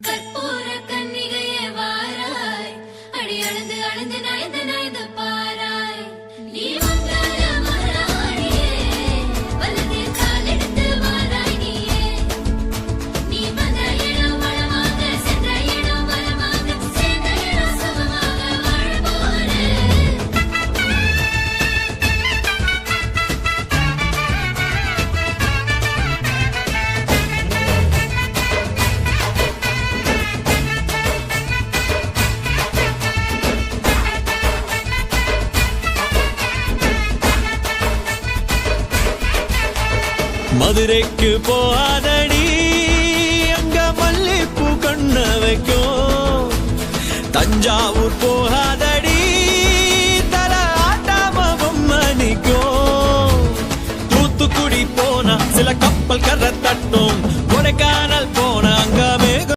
கற்பூர கன்னிகையே வாராய், அடி அளந்து அளந்து நயந்து நயந்து பாராய். நீ வந்தாய மகாராணியே, வலது கால் எடுத்து வாராய் நீயே. நீ வந்த இடம் வளமாக, சென்ற இடம் வளமாக, சேர்ந்த இடம் சுகமாக வாழ போறேன். மதுரைக்கு போகாதடி, அங்க மல்லிப்பூ கண்ண வைக்கும். தஞ்சாவூர் போகாதடி, தல ஆட்டாம பொம்மை நிக்கும். தூத்துக்குடி போனா சில கப்பல் கரை தட்டும்.